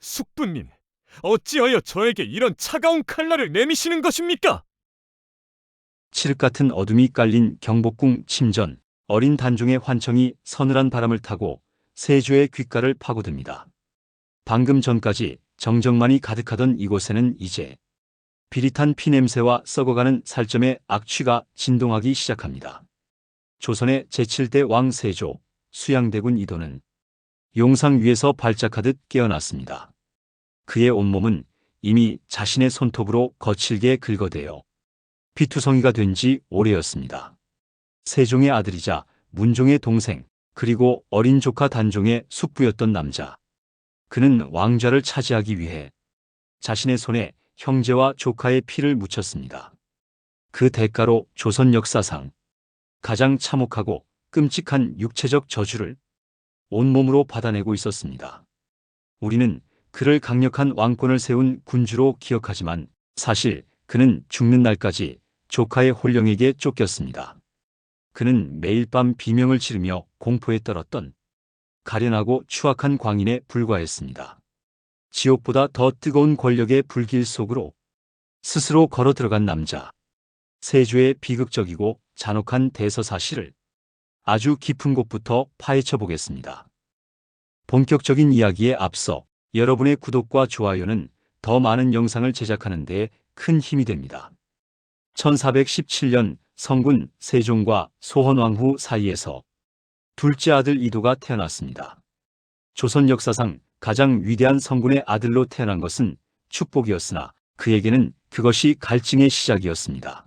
숙부님, 어찌하여 저에게 이런 차가운 칼날을 내미시는 것입니까? 칠흑 같은 어둠이 깔린 경복궁 침전, 어린 단종의 환청이 서늘한 바람을 타고 세조의 귓가를 파고듭니다. 방금 전까지 정적만이 가득하던 이곳에는 이제 비릿한 피냄새와 썩어가는 살점의 악취가 진동하기 시작합니다. 조선의 제7대 왕 세조, 수양대군 이도는 용상 위에서 발작하듯 깨어났습니다. 그의 온몸은 이미 자신의 손톱으로 거칠게 긁어대어 피투성이가 된 지 오래였습니다. 세종의 아들이자 문종의 동생, 그리고 어린 조카 단종의 숙부였던 남자. 그는 왕좌를 차지하기 위해 자신의 손에 형제와 조카의 피를 묻혔습니다. 그 대가로 조선 역사상 가장 참혹하고 끔찍한 육체적 저주를 온몸으로 받아내고 있었습니다. 우리는 그를 강력한 왕권을 세운 군주로 기억하지만 사실 그는 죽는 날까지 조카의 혼령에게 쫓겼습니다. 그는 매일 밤 비명을 지르며 공포에 떨었던 가련하고 추악한 광인에 불과했습니다. 지옥보다 더 뜨거운 권력의 불길 속으로 스스로 걸어 들어간 남자. 세조의 비극적이고 잔혹한 대서사실을 아주 깊은 곳부터 파헤쳐 보겠습니다. 본격적인 이야기에 앞서 여러분의 구독과 좋아요는 더 많은 영상을 제작하는 데 큰 힘이 됩니다. 1417년 성군 세종과 소헌왕후 사이에서 둘째 아들 이도가 태어났습니다. 조선 역사상 가장 위대한 성군의 아들로 태어난 것은 축복이었으나 그에게는 그것이 갈증의 시작이었습니다.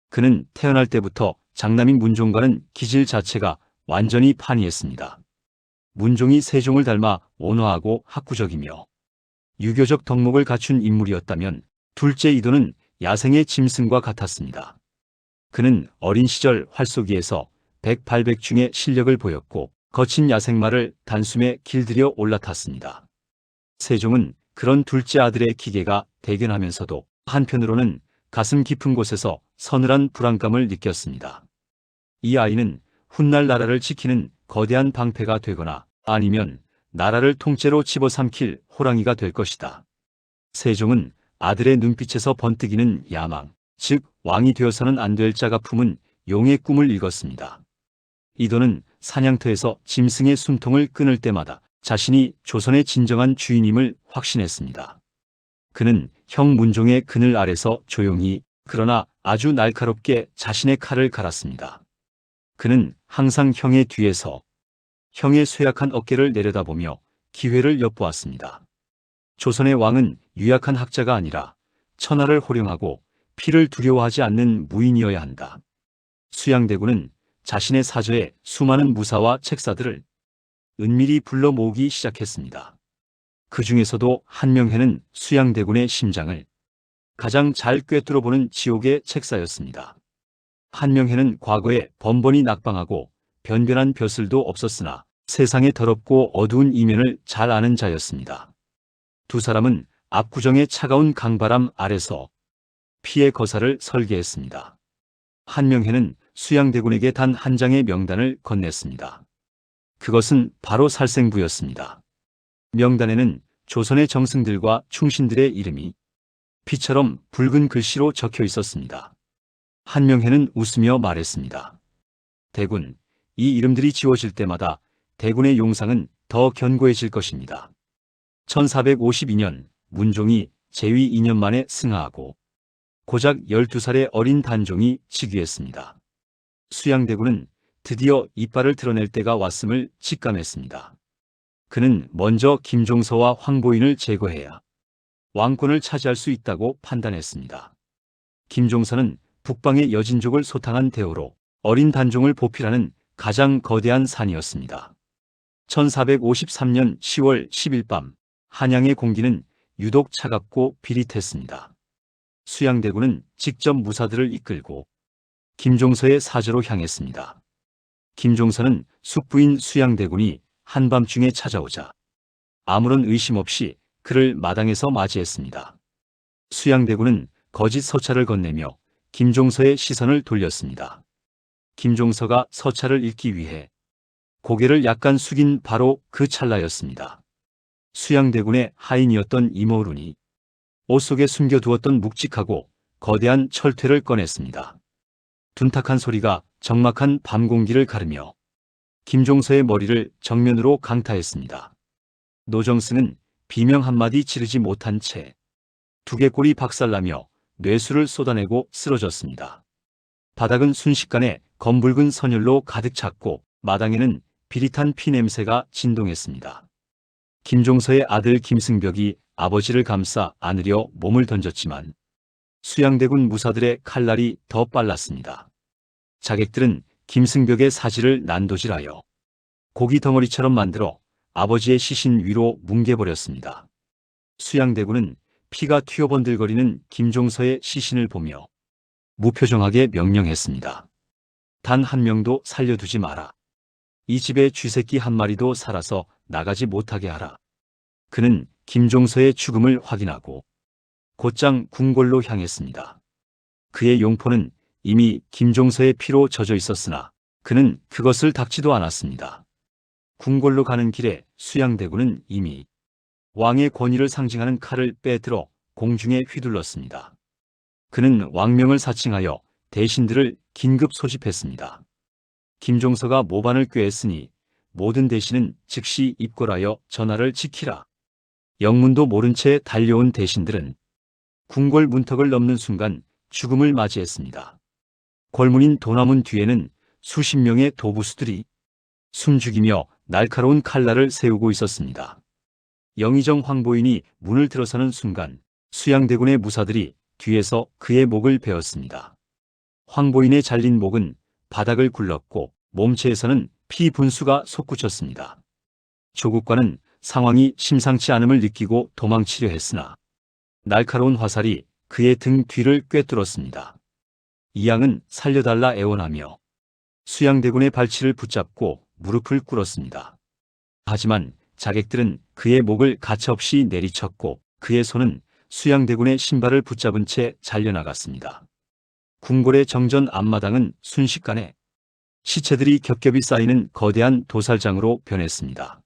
그는 태어날 때부터 장남인 문종과는 기질 자체가 완전히 판이했습니다. 문종이 세종을 닮아 온화하고 학구적이며 유교적 덕목을 갖춘 인물이었다면 둘째 이도는 야생의 짐승과 같았습니다. 그는 어린 시절 활쏘기에서 백발백중의 실력을 보였고 거친 야생마를 단숨에 길들여 올라탔습니다. 세종은 그런 둘째 아들의 기계가 대견하면서도 한편으로는 가슴 깊은 곳에서 서늘한 불안감을 느꼈습니다. 이 아이는 훗날 나라를 지키는 거대한 방패가 되거나 아니면 나라를 통째로 집어삼킬 호랑이가 될 것이다. 세종은 아들의 눈빛에서 번뜩이는 야망, 즉 왕이 되어서는 안 될 자가 품은 용의 꿈을 읽었습니다. 이도는 사냥터에서 짐승의 숨통을 끊을 때마다 자신이 조선의 진정한 주인임을 확신했습니다. 그는 형 문종의 그늘 아래서 조용히 그러나 아주 날카롭게 자신의 칼을 갈았습니다. 그는 항상 형의 뒤에서 형의 쇠약한 어깨를 내려다보며 기회를 엿보았습니다. 조선의 왕은 유약한 학자가 아니라 천하를 호령하고 피를 두려워하지 않는 무인이어야 한다. 수양대군은 자신의 사저에 수많은 무사와 책사들을 은밀히 불러 모으기 시작했습니다. 그 중에서도 한명회는 수양대군의 심장을 가장 잘 꿰뚫어보는 지옥의 책사였습니다. 한명회는 과거에 번번이 낙방하고 변변한 벼슬도 없었으나 세상의 더럽고 어두운 이면을 잘 아는 자였습니다. 두 사람은 압구정의 차가운 강바람 아래서 피의 거사를 설계했습니다. 한명회는 수양대군에게 단 한 장의 명단을 건넸습니다. 그것은 바로 살생부였습니다. 명단에는 조선의 정승들과 충신들의 이름이 피처럼 붉은 글씨로 적혀 있었습니다. 한명회는 웃으며 말했습니다. 대군, 이 이름들이 지워질 때마다 대군의 용상은 더 견고해질 것입니다. 1452년 문종이 재위 2년 만에 승하하고 고작 12살의 어린 단종이 즉위했습니다. 수양대군은 드디어 이빨을 드러낼 때가 왔음을 직감했습니다. 그는 먼저 김종서와 황보인을 제거해야 왕권을 차지할 수 있다고 판단했습니다. 김종서는 북방의 여진족을 소탕한 대오로 어린 단종을 보필하는 가장 거대한 산이었습니다. 1453년 10월 10일 밤 한양의 공기는 유독 차갑고 비릿했습니다. 수양대군은 직접 무사들을 이끌고 김종서의 사저로 향했습니다. 김종서는 숙부인 수양대군이 한밤중에 찾아오자 아무런 의심 없이 그를 마당에서 맞이했습니다. 수양대군은 거짓 서찰을 건네며 김종서의 시선을 돌렸습니다. 김종서가 서찰을 읽기 위해 고개를 약간 숙인 바로 그 찰나였습니다. 수양대군의 하인이었던 이모룬이 옷 속에 숨겨두었던 묵직하고 거대한 철퇴를 꺼냈습니다. 둔탁한 소리가 적막한 밤 공기를 가르며 김종서의 머리를 정면으로 강타했습니다. 노정승은 비명 한마디 지르지 못한 채 두개골이 박살나며 뇌수를 쏟아내고 쓰러졌습니다. 바닥은 순식간에 검붉은 선율로 가득 찼고 마당에는 비릿한 피 냄새가 진동했습니다. 김종서의 아들 김승벽이 아버지를 감싸 안으려 몸을 던졌지만 수양대군 무사들의 칼날이 더 빨랐습니다. 자객들은 김승벽의 사지를 난도질하여 고기 덩어리처럼 만들어 아버지의 시신 위로 뭉개버렸습니다. 수양대군은 피가 튀어번들거리는 김종서의 시신을 보며 무표정하게 명령했습니다. 단 한 명도 살려두지 마라. 이 집에 쥐새끼 한 마리도 살아서 나가지 못하게 하라. 그는 김종서의 죽음을 확인하고 곧장 궁궐로 향했습니다. 그의 용포는 이미 김종서의 피로 젖어 있었으나 그는 그것을 닦지도 않았습니다. 궁궐로 가는 길에 수양대군은 이미 왕의 권위를 상징하는 칼을 빼들어 공중에 휘둘렀습니다. 그는 왕명을 사칭하여 대신들을 긴급 소집했습니다. 김종서가 모반을 꾀했으니 모든 대신은 즉시 입궐하여 전하를 지키라. 영문도 모른 채 달려온 대신들은 궁궐 문턱을 넘는 순간 죽음을 맞이했습니다. 골문인 도남문 뒤에는 수십 명의 도부수들이 숨죽이며 날카로운 칼날을 세우고 있었습니다. 영의정 황보인이 문을 들어서는 순간 수양대군의 무사들이 뒤에서 그의 목을 베었습니다. 황보인의 잘린 목은 바닥을 굴렀고 몸체에서는 피 분수가 솟구쳤습니다. 조국과는 상황이 심상치 않음을 느끼고 도망치려 했으나 날카로운 화살이 그의 등 뒤를 꿰뚫었습니다. 이양은 살려달라 애원하며 수양대군의 발치를 붙잡고 무릎을 꿇었습니다. 하지만 자객들은 그의 목을 가차없이 내리쳤고 그의 손은 수양대군의 신발을 붙잡은 채 잘려나갔습니다. 궁궐의 정전 앞마당은 순식간에 시체들이 겹겹이 쌓이는 거대한 도살장으로 변했습니다.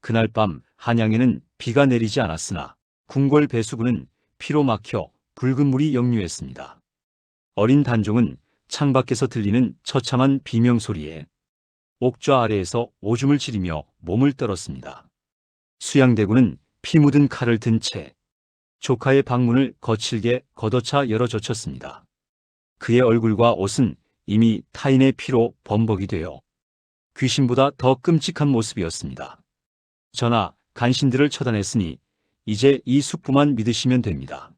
그날 밤 한양에는 비가 내리지 않았으나 궁궐 배수구는 피로 막혀 붉은 물이 역류했습니다. 어린 단종은 창밖에서 들리는 처참한 비명소리에 옥좌 아래에서 오줌을 지리며 몸을 떨었습니다. 수양대군은 피 묻은 칼을 든 채 조카의 방문을 거칠게 걷어차 열어젖혔습니다. 그의 얼굴과 옷은 이미 타인의 피로 범벅이 되어 귀신보다 더 끔찍한 모습이었습니다. 전하, 간신들을 처단했으니 이제 이 숙부만 믿으시면 됩니다.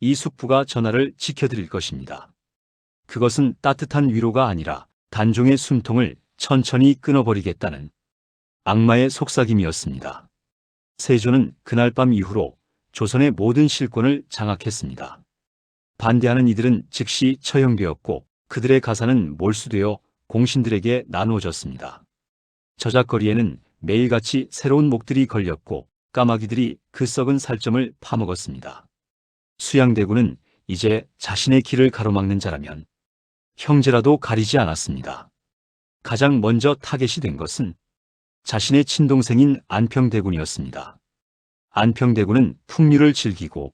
이 숙부가 전하를 지켜드릴 것입니다. 그것은 따뜻한 위로가 아니라 단종의 숨통을 천천히 끊어버리겠다는 악마의 속삭임이었습니다. 세조는 그날 밤 이후로 조선의 모든 실권을 장악했습니다. 반대하는 이들은 즉시 처형되었고 그들의 가사는 몰수되어 공신들에게 나누어졌습니다. 저작거리에는 매일같이 새로운 목들이 걸렸고 까마귀들이 그 썩은 살점을 파먹었습니다. 수양대군은 이제 자신의 길을 가로막는 자라면 형제라도 가리지 않았습니다. 가장 먼저 타겟이 된 것은 자신의 친동생인 안평대군이었습니다. 안평대군은 풍류를 즐기고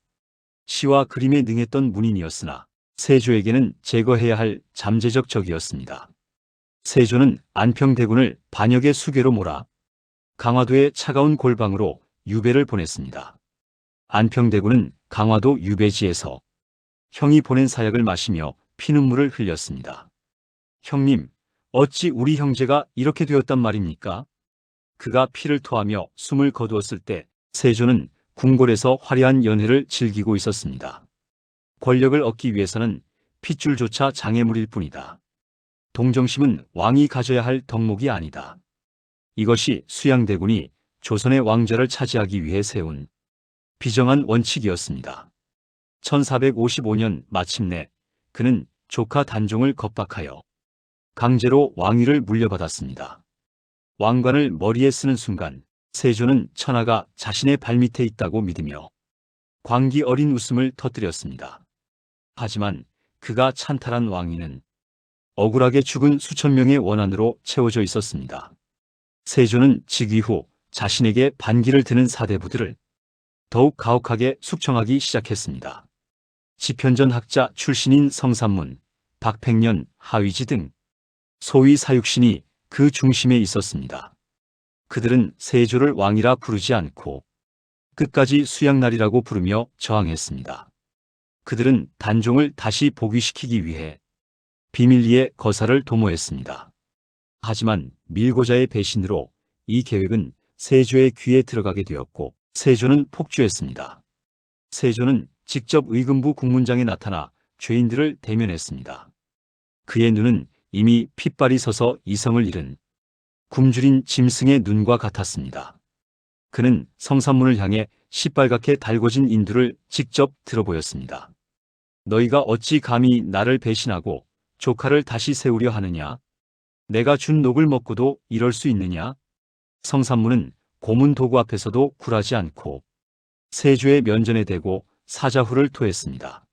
시와 그림에 능했던 문인이었으나 세조에게는 제거해야 할 잠재적 적이었습니다. 세조는 안평대군을 반역의 수괴로 몰아 강화도의 차가운 골방으로 유배를 보냈습니다. 안평대군은 강화도 유배지에서 형이 보낸 사약을 마시며 피눈물을 흘렸습니다. 형님, 어찌 우리 형제가 이렇게 되었단 말입니까? 그가 피를 토하며 숨을 거두었을 때 세조는 궁궐에서 화려한 연회를 즐기고 있었습니다. 권력을 얻기 위해서는 핏줄조차 장애물일 뿐이다. 동정심은 왕이 가져야 할 덕목이 아니다. 이것이 수양대군이 조선의 왕좌를 차지하기 위해 세운 비정한 원칙이었습니다. 1455년 마침내 그는 조카 단종을 겁박하여 강제로 왕위를 물려받았습니다. 왕관을 머리에 쓰는 순간 세조는 천하가 자신의 발밑에 있다고 믿으며 광기 어린 웃음을 터뜨렸습니다. 하지만 그가 찬탈한 왕위는 억울하게 죽은 수천 명의 원한으로 채워져 있었습니다. 세조는 즉위 후 자신에게 반기를 드는 사대부들을 더욱 가혹하게 숙청하기 시작했습니다. 지편전 학자 출신인 성삼문, 박팽년, 하위지 등 소위 사육신이 그 중심에 있었습니다. 그들은 세조를 왕이라 부르지 않고 끝까지 수양날이라고 부르며 저항했습니다. 그들은 단종을 다시 복위시키기 위해 비밀리에 거사를 도모했습니다. 하지만 밀고자의 배신으로 이 계획은 세조의 귀에 들어가게 되었고 세조는 폭주했습니다. 세조는 직접 의금부 국문장에 나타나 죄인들을 대면했습니다. 그의 눈은 이미 핏발이 서서 이성을 잃은 굶주린 짐승의 눈과 같았습니다. 그는 성산문을 향해 시빨갛게 달궈진 인두를 직접 들어보였습니다. 너희가 어찌 감히 나를 배신하고 조카를 다시 세우려 하느냐? 내가 준 녹을 먹고도 이럴 수 있느냐? 성산문은 고문 도구 앞에서도 굴하지 않고 세조의 면전에 대고 사자후를 토했습니다.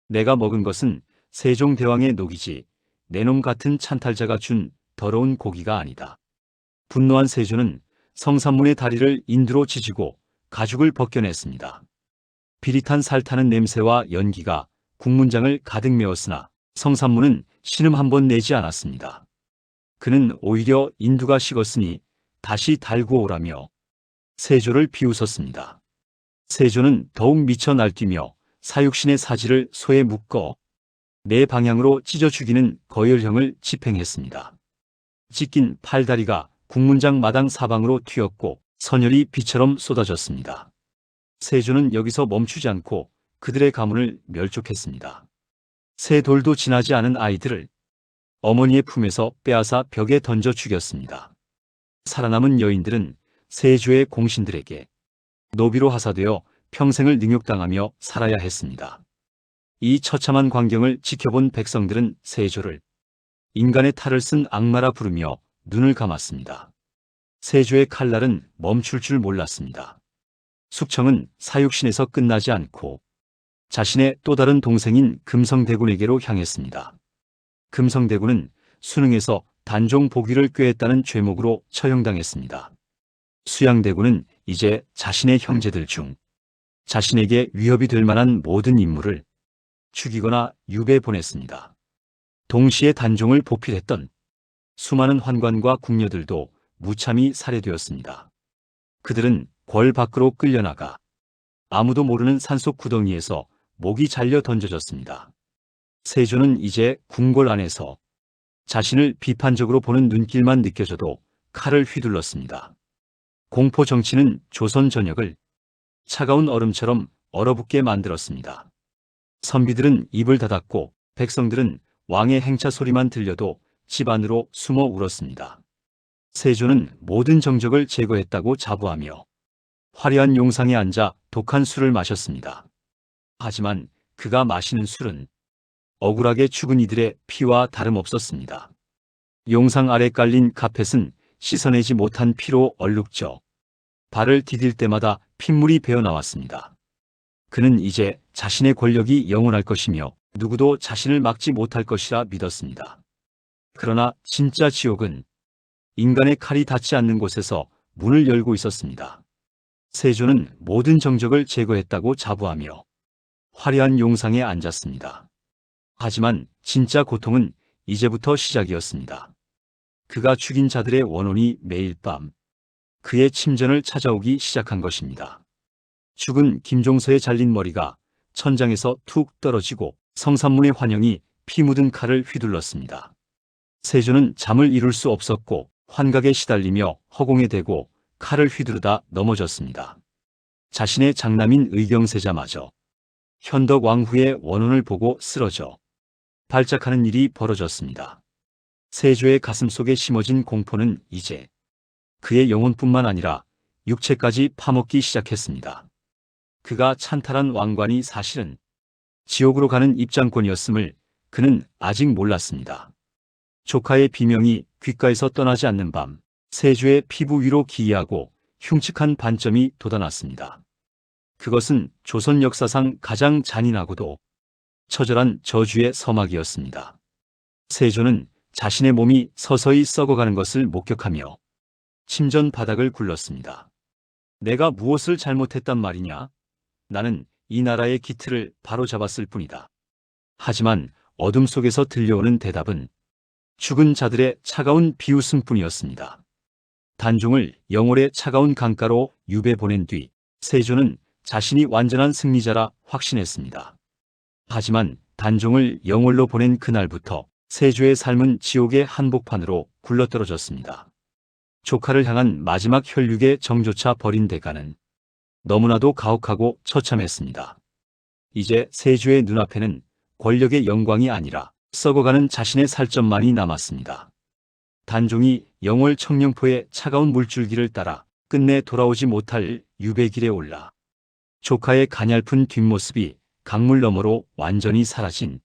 내가 먹은 것은 세종대왕의 녹이지 내 놈 같은 찬탈자가 준 더러운 고기가 아니다. 분노한 세조는 성산문의 다리를 인두로 지지고 가죽을 벗겨냈습니다. 비릿한 살타는 냄새와 연기가 국문장을 가득 메웠으나 성산문은 신음 한 번 내지 않았습니다. 그는 오히려 인두가 식었으니 다시 달고 오라며 세조를 비웃었습니다. 세조는 더욱 미쳐 날뛰며 사육신의 사지를 소에 묶어 네 방향으로 찢어 죽이는 거열형을 집행했습니다. 찢긴 팔다리가 국문장 마당 사방으로 튀었고 선혈이 비처럼 쏟아졌습니다. 세조는 여기서 멈추지 않고 그들의 가문을 멸족했습니다. 새 돌도 지나지 않은 아이들을 어머니의 품에서 빼앗아 벽에 던져 죽였습니다. 살아남은 여인들은 세조의 공신들에게 노비로 하사되어 평생을 능욕당하며 살아야 했습니다. 이 처참한 광경을 지켜본 백성들은 세조를 인간의 탈을 쓴 악마라 부르며 눈을 감았습니다. 세조의 칼날은 멈출 줄 몰랐습니다. 숙청은 사육신에서 끝나지 않고 자신의 또 다른 동생인 금성대군에게로 향했습니다. 금성대군은 수능에서 단종 복위를 꾀했다는 죄목으로 처형당했습니다. 수양대군은 이제 자신의 형제들 중 자신에게 위협이 될 만한 모든 인물을 죽이거나 유배 보냈습니다. 동시에 단종을 보필했던 수많은 환관과 궁녀들도 무참히 살해되었습니다. 그들은 궐 밖으로 끌려나가 아무도 모르는 산속 구덩이에서 목이 잘려 던져졌습니다. 세조는 이제 궁궐 안에서 자신을 비판적으로 보는 눈길만 느껴져도 칼을 휘둘렀습니다. 공포 정치는 조선 전역을 차가운 얼음처럼 얼어붙게 만들었습니다. 선비들은 입을 닫았고 백성들은 왕의 행차 소리만 들려도 집 안으로 숨어 울었습니다. 세조는 모든 정적을 제거했다고 자부하며 화려한 용상에 앉아 독한 술을 마셨습니다. 하지만 그가 마시는 술은 억울하게 죽은 이들의 피와 다름없었습니다. 용상 아래 깔린 카펫은 씻어내지 못한 피로 얼룩져 발을 디딜 때마다 핏물이 배어나왔습니다. 그는 이제 자신의 권력이 영원할 것이며 누구도 자신을 막지 못할 것이라 믿었습니다. 그러나 진짜 지옥은 인간의 칼이 닿지 않는 곳에서 문을 열고 있었습니다. 세조는 모든 정적을 제거했다고 자부하며 화려한 용상에 앉았습니다. 하지만 진짜 고통은 이제부터 시작이었습니다. 그가 죽인 자들의 원혼이 매일 밤 그의 침전을 찾아오기 시작한 것입니다. 죽은 김종서의 잘린 머리가 천장에서 툭 떨어지고 성산문의 환영이 피 묻은 칼을 휘둘렀습니다. 세조는 잠을 이룰 수 없었고 환각에 시달리며 허공에 대고 칼을 휘두르다 넘어졌습니다. 자신의 장남인 의경세자마저 현덕 왕후의 원혼을 보고 쓰러져 발작하는 일이 벌어졌습니다. 세조의 가슴속에 심어진 공포는 이제 그의 영혼뿐만 아니라 육체까지 파먹기 시작했습니다. 그가 찬탈한 왕관이 사실은 지옥으로 가는 입장권이었음을 그는 아직 몰랐습니다. 조카의 비명이 귓가에서 떠나지 않는 밤, 세조의 피부 위로 기이하고 흉측한 반점이 돋아났습니다. 그것은 조선 역사상 가장 잔인하고도 처절한 저주의 서막이었습니다. 세조는 자신의 몸이 서서히 썩어가는 것을 목격하며 침전 바닥을 굴렀습니다. 내가 무엇을 잘못했단 말이냐? 나는 이 나라의 기틀을 바로잡았을 뿐이다. 하지만 어둠 속에서 들려오는 대답은 죽은 자들의 차가운 비웃음뿐이었습니다. 단종을 영월의 차가운 강가로 유배 보낸 뒤 세조는 자신이 완전한 승리자라 확신했습니다. 하지만 단종을 영월로 보낸 그날부터 세조의 삶은 지옥의 한복판으로 굴러떨어졌습니다. 조카를 향한 마지막 혈육의 정조차 벌인 대가는 너무나도 가혹하고 처참했습니다. 이제 세조의 눈앞에는 권력의 영광이 아니라 썩어가는 자신의 살점만이 남았습니다. 단종이 영월 청령포의 차가운 물줄기를 따라 끝내 돌아오지 못할 유배길에 올라 조카의 가냘픈 뒷모습이 강물 너머로 완전히 사라진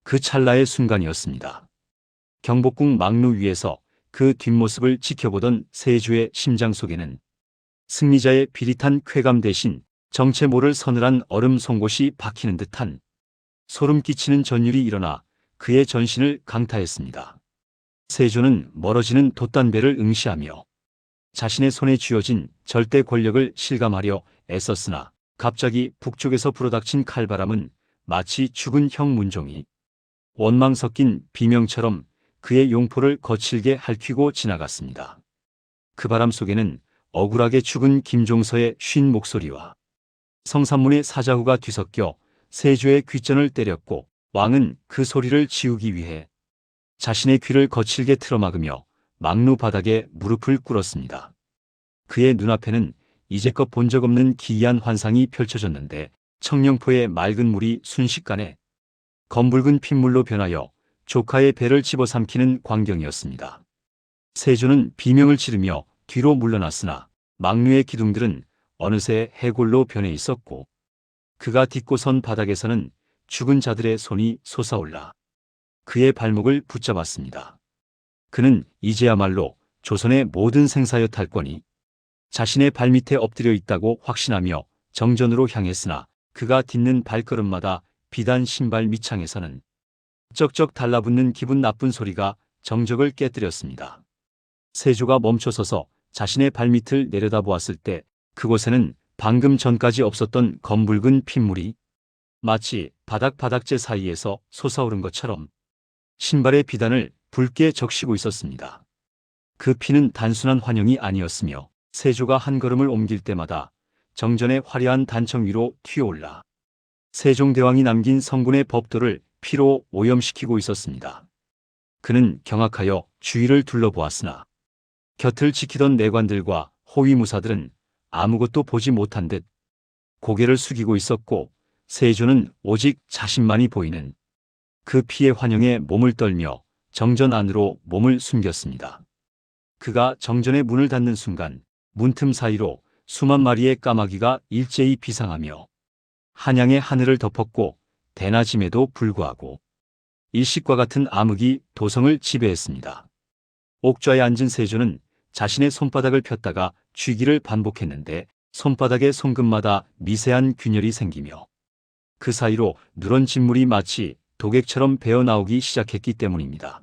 그 찰나의 순간이었습니다. 경복궁 막루 위에서 그 뒷모습을 지켜보던 세조의 심장 속에는 승리자의 비릿한 쾌감 대신 정체 모를 서늘한 얼음 송곳이 박히는 듯한 소름 끼치는 전율이 일어나 그의 전신을 강타했습니다. 세조는 멀어지는 돛단배를 응시하며 자신의 손에 쥐어진 절대 권력을 실감하려 애썼으나 갑자기 북쪽에서 불어닥친 칼바람은 마치 죽은 형 문종이 원망 섞인 비명처럼 그의 용포를 거칠게 핥히고 지나갔습니다. 그 바람 속에는 억울하게 죽은 김종서의 쉰 목소리와 성산문의 사자후가 뒤섞여 세조의 귓전을 때렸고 왕은 그 소리를 지우기 위해 자신의 귀를 거칠게 틀어막으며 막루 바닥에 무릎을 꿇었습니다. 그의 눈앞에는 이제껏 본 적 없는 기이한 환상이 펼쳐졌는데 청령포의 맑은 물이 순식간에 검붉은 핏물로 변하여 조카의 배를 집어삼키는 광경이었습니다. 세조는 비명을 지르며 뒤로 물러났으나 막루의 기둥들은 어느새 해골로 변해 있었고 그가 딛고 선 바닥에서는 죽은 자들의 손이 솟아올라 그의 발목을 붙잡았습니다. 그는 이제야말로 조선의 모든 생사여 탈권이 자신의 발밑에 엎드려 있다고 확신하며 정전으로 향했으나 그가 딛는 발걸음마다 비단 신발 밑창에서는 쩍쩍 달라붙는 기분 나쁜 소리가 정적을 깨뜨렸습니다. 세조가 멈춰서서 자신의 발밑을 내려다보았을 때 그곳에는 방금 전까지 없었던 검붉은 핏물이 마치 바닥바닥재 사이에서 솟아오른 것처럼 신발의 비단을 붉게 적시고 있었습니다. 그 피는 단순한 환영이 아니었으며 세조가 한 걸음을 옮길 때마다 정전의 화려한 단청 위로 튀어올라 세종대왕이 남긴 성군의 법도를 피로 오염시키고 있었습니다. 그는 경악하여 주위를 둘러보았으나 곁을 지키던 내관들과 호위무사들은 아무것도 보지 못한 듯 고개를 숙이고 있었고 세조는 오직 자신만이 보이는 그 피의 환영에 몸을 떨며 정전 안으로 몸을 숨겼습니다. 그가 정전의 문을 닫는 순간 문틈 사이로 수만 마리의 까마귀가 일제히 비상하며 한양의 하늘을 덮었고 대낮임에도 불구하고 일식과 같은 암흑이 도성을 지배했습니다. 옥좌에 앉은 세조는 자신의 손바닥을 폈다가 쥐기를 반복했는데 손바닥의 손끝마다 미세한 균열이 생기며 그 사이로 누런 진물이 마치 독액처럼 배어나오기 시작했기 때문입니다.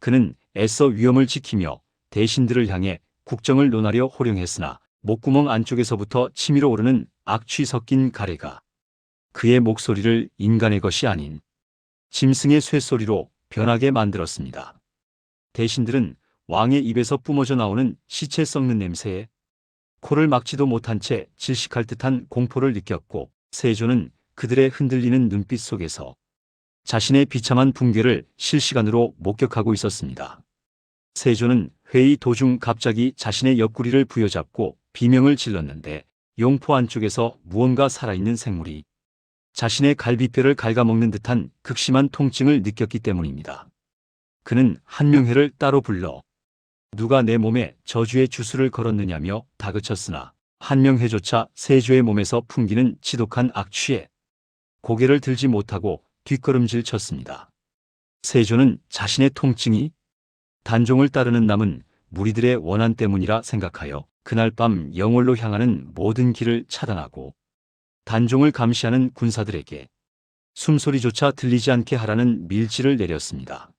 그는 애써 위엄을 지키며 대신들을 향해 국정을 논하려 호령했으나 목구멍 안쪽에서부터 치밀어 오르는 악취 섞인 가래가 그의 목소리를 인간의 것이 아닌 짐승의 쇠소리로 변하게 만들었습니다. 대신들은 왕의 입에서 뿜어져 나오는 시체 썩는 냄새에 코를 막지도 못한 채 질식할 듯한 공포를 느꼈고 세조는 그들의 흔들리는 눈빛 속에서 자신의 비참한 붕괴를 실시간으로 목격하고 있었습니다. 세조는 회의 도중 갑자기 자신의 옆구리를 부여잡고 비명을 질렀는데 용포 안쪽에서 무언가 살아있는 생물이 자신의 갈비뼈를 갉아먹는 듯한 극심한 통증을 느꼈기 때문입니다. 그는 한명회를 따로 불러 누가 내 몸에 저주의 주술을 걸었느냐며 다그쳤으나 한명회조차 세조의 몸에서 풍기는 지독한 악취에 고개를 들지 못하고 뒷걸음질 쳤습니다. 세조는 자신의 통증이 단종을 따르는 남은 무리들의 원한 때문이라 생각하여 그날 밤 영월로 향하는 모든 길을 차단하고 단종을 감시하는 군사들에게 숨소리조차 들리지 않게 하라는 밀지를 내렸습니다.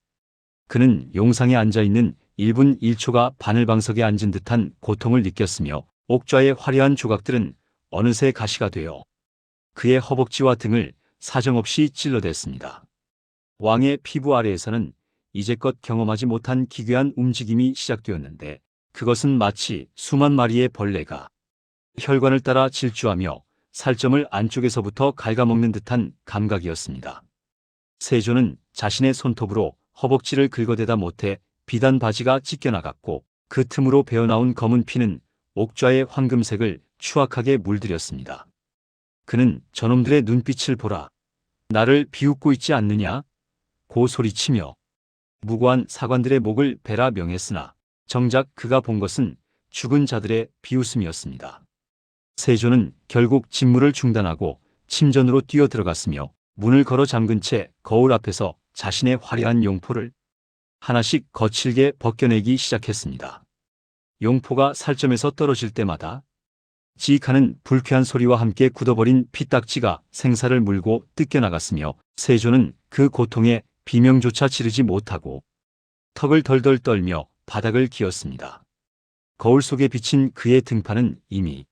그는 용상에 앉아있는 1분 1초가 바늘방석에 앉은 듯한 고통을 느꼈으며 옥좌의 화려한 조각들은 어느새 가시가 되어 그의 허벅지와 등을 사정없이 찔러댔습니다. 왕의 피부 아래에서는 이제껏 경험하지 못한 기괴한 움직임이 시작되었는데 그것은 마치 수만 마리의 벌레가 혈관을 따라 질주하며 살점을 안쪽에서부터 갉아먹는 듯한 감각이었습니다. 세조는 자신의 손톱으로 허벅지를 긁어대다 못해 비단 바지가 찢겨나갔고 그 틈으로 배어나온 검은 피는 옥좌의 황금색을 추악하게 물들였습니다. 그는 저놈들의 눈빛을 보라. 나를 비웃고 있지 않느냐? 고 소리치며 무고한 사관들의 목을 베라 명했으나 정작 그가 본 것은 죽은 자들의 비웃음이었습니다. 세조는 결국 직무를 중단하고 침전으로 뛰어들어갔으며 문을 걸어 잠근 채 거울 앞에서 자신의 화려한 용포를 하나씩 거칠게 벗겨내기 시작했습니다. 용포가 살점에서 떨어질 때마다 지익하는 불쾌한 소리와 함께 굳어버린 피딱지가 생사를 물고 뜯겨나갔으며 세조는 그 고통에 비명조차 지르지 못하고 턱을 덜덜 떨며 바닥을 기었습니다. 거울 속에 비친 그의 등판은 이미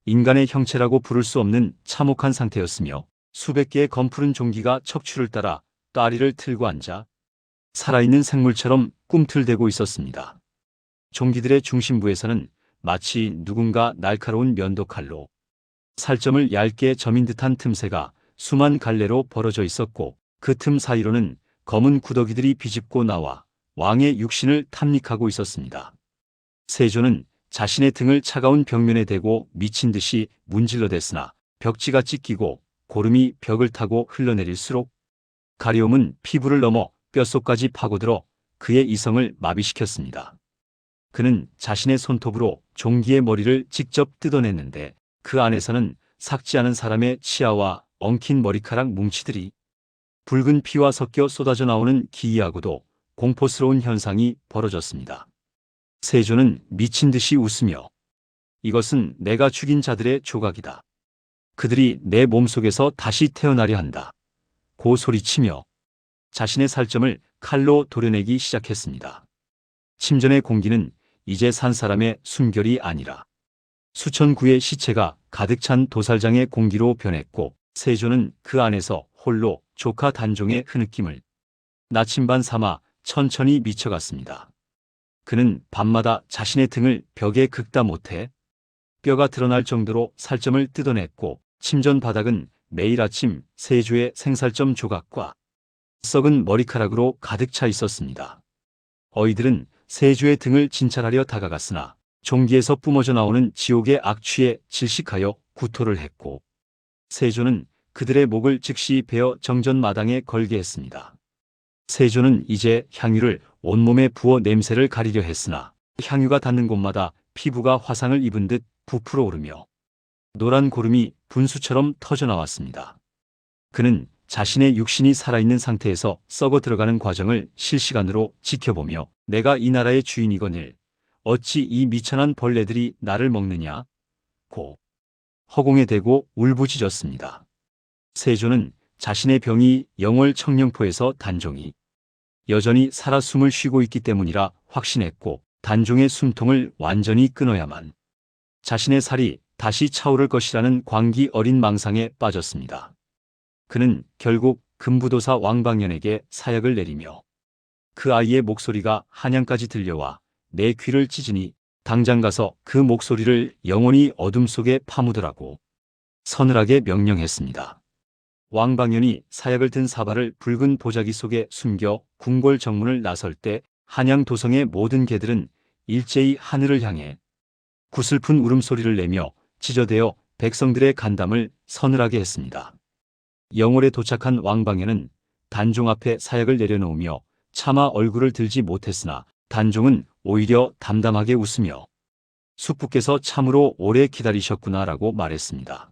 인간의 형체라고 부를 수 없는 참혹한 상태였으며 수백 개의 검푸른 종기가 척추를 따라 따리를 틀고 앉아 살아있는 생물처럼 꿈틀대고 있었습니다. 종기들의 중심부에서는 마치 누군가 날카로운 면도칼로 살점을 얇게 점인 듯한 틈새가 수만 갈래로 벌어져 있었고 그 틈 사이로는 검은 구더기들이 비집고 나와 왕의 육신을 탐닉하고 있었습니다. 세조는 자신의 등을 차가운 벽면에 대고 미친 듯이 문질러댔으나 벽지가 찢기고 고름이 벽을 타고 흘러내릴수록 가려움은 피부를 넘어 뼛속까지 파고들어 그의 이성을 마비시켰습니다. 그는 자신의 손톱으로 종기의 머리를 직접 뜯어냈는데 그 안에서는 삭지 않은 사람의 치아와 엉킨 머리카락 뭉치들이 붉은 피와 섞여 쏟아져 나오는 기이하고도 공포스러운 현상이 벌어졌습니다. 세조는 미친 듯이 웃으며 이것은 내가 죽인 자들의 조각이다. 그들이 내 몸속에서 다시 태어나려 한다. 고 소리치며 자신의 살점을 칼로 도려내기 시작했습니다. 침전의 공기는 이제 산 사람의 숨결이 아니라 수천 구의 시체가 가득 찬 도살장의 공기로 변했고 세조는 그 안에서 홀로 조카 단종의 흐느낌을 나침반 삼아 천천히 미쳐갔습니다. 그는 밤마다 자신의 등을 벽에 긁다 못해 뼈가 드러날 정도로 살점을 뜯어냈고 침전 바닥은 매일 아침 세조의 생살점 조각과 썩은 머리카락으로 가득 차 있었습니다. 어이들은 세조의 등을 진찰하려 다가갔으나 종기에서 뿜어져 나오는 지옥의 악취에 질식하여 구토를 했고 세조는 그들의 목을 즉시 베어 정전 마당에 걸게 했습니다. 세조는 이제 향유를 온몸에 부어 냄새를 가리려 했으나 향유가 닿는 곳마다 피부가 화상을 입은 듯 부풀어 오르며 노란 고름이 분수처럼 터져 나왔습니다. 그는 자신의 육신이 살아있는 상태에서 썩어 들어가는 과정을 실시간으로 지켜보며 내가 이 나라의 주인이거늘 어찌 이 미천한 벌레들이 나를 먹느냐 고 허공에 대고 울부짖었습니다. 세조는 자신의 병이 영월 청령포에서 단종이 여전히 살아 숨을 쉬고 있기 때문이라 확신했고 단종의 숨통을 완전히 끊어야만 자신의 살이 다시 차오를 것이라는 광기 어린 망상에 빠졌습니다. 그는 결국 금부도사 왕방연에게 사약을 내리며 그 아이의 목소리가 한양까지 들려와 내 귀를 찢으니 당장 가서 그 목소리를 영원히 어둠 속에 파묻으라고 서늘하게 명령했습니다. 왕방연이 사약을 든 사발을 붉은 보자기 속에 숨겨 궁궐 정문을 나설 때 한양 도성의 모든 개들은 일제히 하늘을 향해 구슬픈 울음소리를 내며 찢어대어 백성들의 간담을 서늘하게 했습니다. 영월에 도착한 왕방연은 단종 앞에 사약을 내려놓으며 차마 얼굴을 들지 못했으나 단종은 오히려 담담하게 웃으며 숙부께서 참으로 오래 기다리셨구나라고 말했습니다.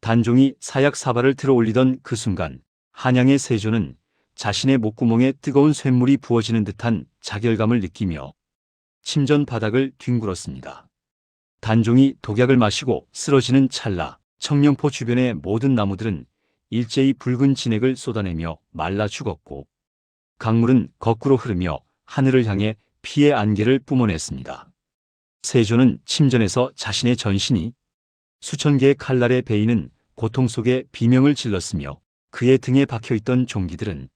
단종이 사약 사발을 들어 올리던 그 순간 한양의 세조는 자신의 목구멍에 뜨거운 쇳물이 부어지는 듯한 자결감을 느끼며 침전 바닥을 뒹굴었습니다. 단종이 독약을 마시고 쓰러지는 찰나 청령포 주변의 모든 나무들은 일제히 붉은 진액을 쏟아내며 말라 죽었고 강물은 거꾸로 흐르며 하늘을 향해 피의 안개를 뿜어냈습니다. 세조는 침전에서 자신의 전신이 수천 개의 칼날에 베이는 고통 속에 비명을 질렀으며 그의 등에 박혀있던 종기들은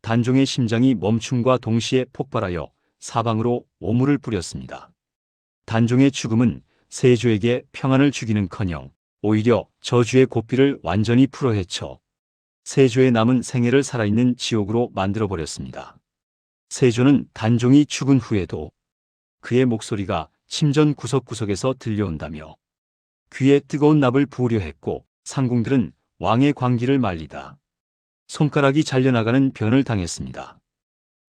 단종의 심장이 멈춤과 동시에 폭발하여 사방으로 오물을 뿌렸습니다. 단종의 죽음은 세조에게 평안을 주기는커녕 오히려 저주의 고삐를 완전히 풀어헤쳐 세조의 남은 생애를 살아있는 지옥으로 만들어버렸습니다. 세조는 단종이 죽은 후에도 그의 목소리가 침전 구석구석에서 들려온다며 귀에 뜨거운 납을 부으려 했고 상궁들은 왕의 광기를 말리다 손가락이 잘려나가는 변을 당했습니다.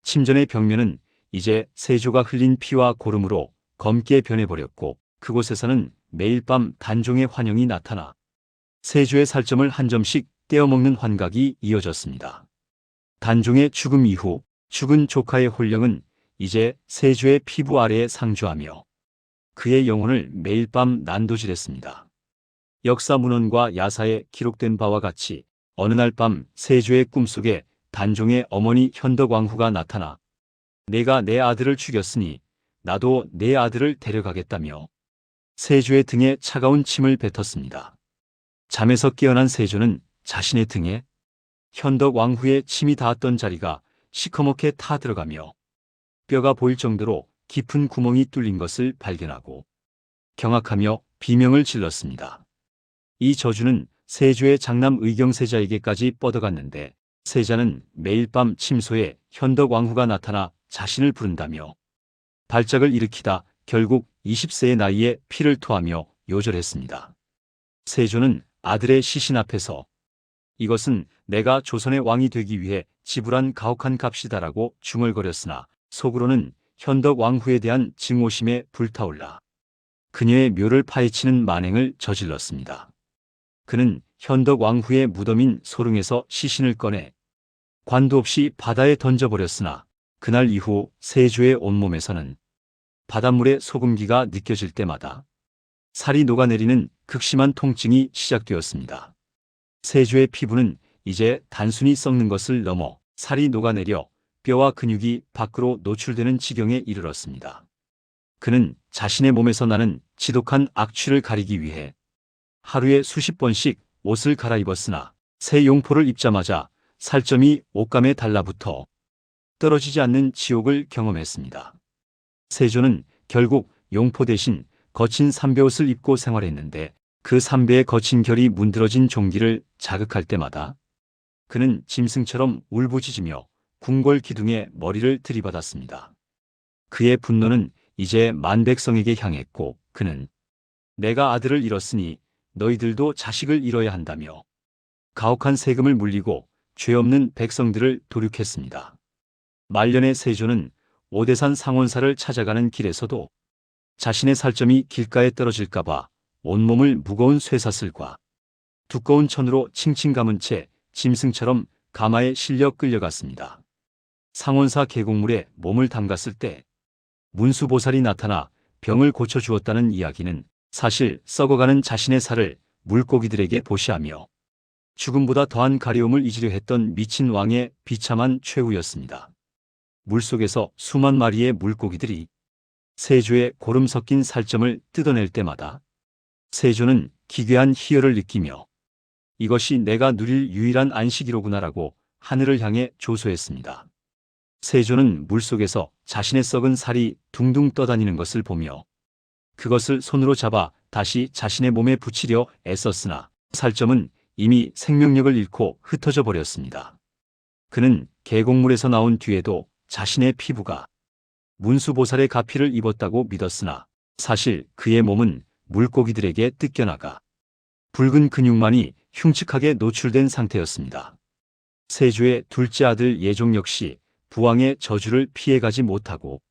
침전의 벽면은 이제 세조가 흘린 피와 고름으로 검게 변해버렸고 그곳에서는 매일 밤 단종의 환영이 나타나 세조의 살점을 한 점씩 떼어먹는 환각이 이어졌습니다. 단종의 죽음 이후 죽은 조카의 홀령은 이제 세조의 피부 아래에 상주하며 그의 영혼을 매일 밤 난도질했습니다. 역사 문헌과 야사에 기록된 바와 같이 어느 날 밤 세조의 꿈속에 단종의 어머니 현덕왕후가 나타나 내가 내 아들을 죽였으니 나도 내 아들을 데려가겠다며 세조의 등에 차가운 침을 뱉었습니다. 잠에서 깨어난 세조는 자신의 등에 현덕왕후의 침이 닿았던 자리가 시커멓게 타들어가며 뼈가 보일 정도로 깊은 구멍이 뚫린 것을 발견하고 경악하며 비명을 질렀습니다. 이 저주는 세조의 장남 의경세자에게까지 뻗어갔는데 세자는 매일 밤 침소에 현덕왕후가 나타나 자신을 부른다며 발작을 일으키다 결국 20세의 나이에 피를 토하며 요절했습니다. 세조는 아들의 시신 앞에서 이것은 내가 조선의 왕이 되기 위해 지불한 가혹한 값이다라고 중얼거렸으나 속으로는 현덕왕후에 대한 증오심에 불타올라 그녀의 묘를 파헤치는 만행을 저질렀습니다. 그는 현덕왕후의 무덤인 소릉에서 시신을 꺼내 관도 없이 바다에 던져버렸으나 그날 이후 세조의 온몸에서는 바닷물의 소금기가 느껴질 때마다 살이 녹아내리는 극심한 통증이 시작되었습니다. 세조의 피부는 이제 단순히 썩는 것을 넘어 살이 녹아내려 뼈와 근육이 밖으로 노출되는 지경에 이르렀습니다. 그는 자신의 몸에서 나는 지독한 악취를 가리기 위해 하루에 수십 번씩 옷을 갈아입었으나 새 용포를 입자마자 살점이 옷감에 달라붙어 떨어지지 않는 지옥을 경험했습니다. 세조는 결국 용포 대신 거친 삼배옷을 입고 생활했는데 그 삼배의 거친 결이 문드러진 종기를 자극할 때마다 그는 짐승처럼 울부짖으며 궁궐 기둥에 머리를 들이받았습니다. 그의 분노는 이제 만백성에게 향했고 그는 내가 아들을 잃었으니 너희들도 자식을 잃어야 한다며 가혹한 세금을 물리고 죄 없는 백성들을 도륙했습니다. 말년의 세조는 오대산 상원사를 찾아가는 길에서도 자신의 살점이 길가에 떨어질까봐 온몸을 무거운 쇠사슬과 두꺼운 천으로 칭칭 감은 채 짐승처럼 가마에 실려 끌려갔습니다. 상원사 계곡물에 몸을 담갔을 때 문수보살이 나타나 병을 고쳐주었다는 이야기는 사실 썩어가는 자신의 살을 물고기들에게 보시하며 죽음보다 더한 가려움을 잊으려 했던 미친 왕의 비참한 최후였습니다. 물속에서 수만 마리의 물고기들이 세조의 고름 섞인 살점을 뜯어낼 때마다 세조는 기괴한 희열을 느끼며 이것이 내가 누릴 유일한 안식이로구나라고 하늘을 향해 조소했습니다. 세조는 물속에서 자신의 썩은 살이 둥둥 떠다니는 것을 보며 그것을 손으로 잡아 다시 자신의 몸에 붙이려 애썼으나 살점은 이미 생명력을 잃고 흩어져 버렸습니다. 그는 계곡물에서 나온 뒤에도 자신의 피부가 문수보살의 가피를 입었다고 믿었으나 사실 그의 몸은 물고기들에게 뜯겨나가 붉은 근육만이 흉측하게 노출된 상태였습니다. 세조의 둘째 아들 예종 역시 부왕의 저주를 피해가지 못하고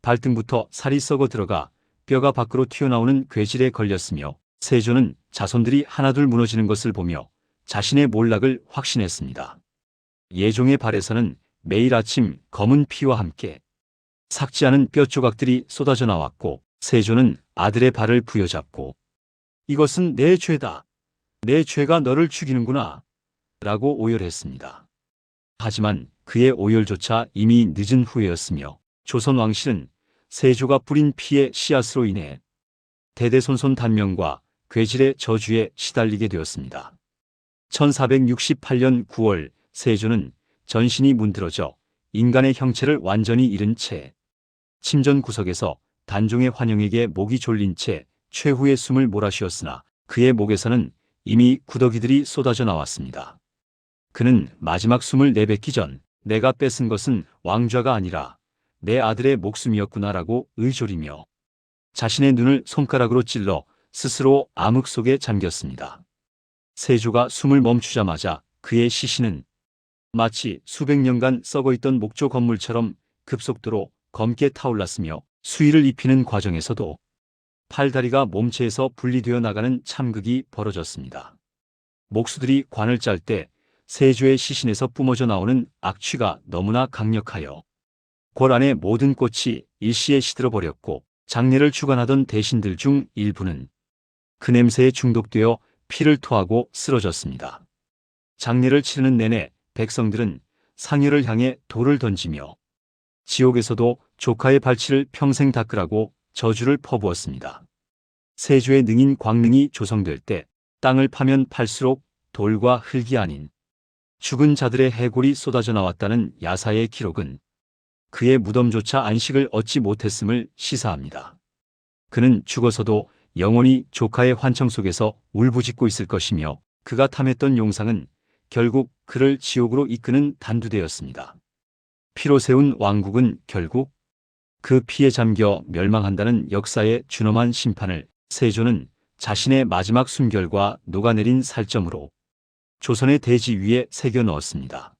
발등부터 살이 썩어 들어가 뼈가 밖으로 튀어나오는 괴질에 걸렸으며 세조는 자손들이 하나둘 무너지는 것을 보며 자신의 몰락을 확신했습니다. 예종의 발에서는 매일 아침 검은 피와 함께 삭지 않은 뼈 조각들이 쏟아져 나왔고 세조는 아들의 발을 부여잡고 이것은 내 죄다. 내 죄가 너를 죽이는구나. 라고 오열했습니다. 하지만 그의 오열조차 이미 늦은 후회였으며 조선 왕실은 세조가 뿌린 피의 씨앗으로 인해 대대손손 단명과 괴질의 저주에 시달리게 되었습니다. 1468년 9월 세조는 전신이 문드러져 인간의 형체를 완전히 잃은 채 침전 구석에서 단종의 환영에게 목이 졸린 채 최후의 숨을 몰아쉬었으나 그의 목에서는 이미 구더기들이 쏟아져 나왔습니다. 그는 마지막 숨을 내뱉기 전 내가 뺏은 것은 왕좌가 아니라 내 아들의 목숨이었구나라고 의졸이며 자신의 눈을 손가락으로 찔러 스스로 암흑 속에 잠겼습니다. 세조가 숨을 멈추자마자 그의 시신은 마치 수백 년간 썩어있던 목조 건물처럼 급속도로 검게 타올랐으며 수의를 입히는 과정에서도 팔다리가 몸체에서 분리되어 나가는 참극이 벌어졌습니다. 목수들이 관을 짤 때 세조의 시신에서 뿜어져 나오는 악취가 너무나 강력하여 골 안의 모든 꽃이 일시에 시들어 버렸고 장례를 주관하던 대신들 중 일부는 그 냄새에 중독되어 피를 토하고 쓰러졌습니다. 장례를 치르는 내내 백성들은 상여를 향해 돌을 던지며 지옥에서도 조카의 발치를 평생 닦으라고 저주를 퍼부었습니다. 세조의 능인 광릉이 조성될 때 땅을 파면 팔수록 돌과 흙이 아닌 죽은 자들의 해골이 쏟아져 나왔다는 야사의 기록은 그의 무덤조차 안식을 얻지 못했음을 시사합니다. 그는 죽어서도 영원히 조카의 환청 속에서 울부짖고 있을 것이며 그가 탐했던 용상은 결국 그를 지옥으로 이끄는 단두대였습니다. 피로 세운 왕국은 결국 그 피에 잠겨 멸망한다는 역사의 준엄한 심판을 세조는 자신의 마지막 숨결과 녹아내린 살점으로 조선의 대지 위에 새겨 넣었습니다.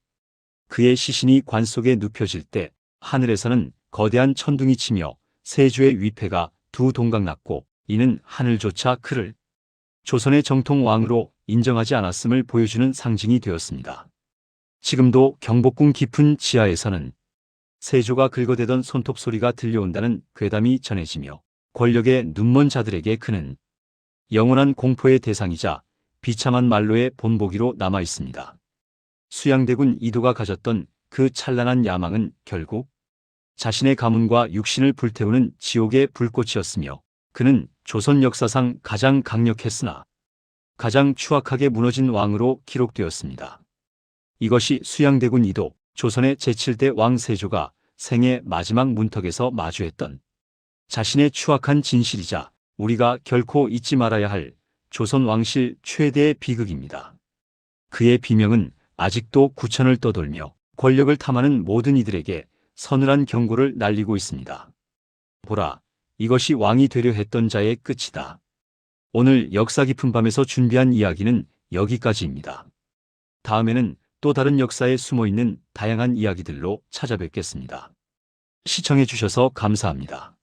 그의 시신이 관 속에 눕혀질 때 하늘에서는 거대한 천둥이 치며 세조의 위패가 두 동강 났고 이는 하늘조차 그를 조선의 정통 왕으로 인정하지 않았음을 보여주는 상징이 되었습니다. 지금도 경복궁 깊은 지하에서는 세조가 긁어대던 손톱 소리가 들려온다는 괴담이 전해지며 권력의 눈먼 자들에게 그는 영원한 공포의 대상이자 비참한 말로의 본보기로 남아 있습니다. 수양대군 이도가 가졌던 그 찬란한 야망은 결국 자신의 가문과 육신을 불태우는 지옥의 불꽃이었으며 그는 조선 역사상 가장 강력했으나 가장 추악하게 무너진 왕으로 기록되었습니다. 이것이 수양대군 이도, 조선의 제7대 왕 세조가 생애 마지막 문턱에서 마주했던 자신의 추악한 진실이자 우리가 결코 잊지 말아야 할 조선 왕실 최대의 비극입니다. 그의 비명은 아직도 구천을 떠돌며 권력을 탐하는 모든 이들에게 서늘한 경고를 날리고 있습니다. 보라, 이것이 왕이 되려 했던 자의 끝이다. 오늘 역사 깊은 밤에서 준비한 이야기는 여기까지입니다. 다음에는 또 다른 역사에 숨어있는 다양한 이야기들로 찾아뵙겠습니다. 시청해 주셔서 감사합니다.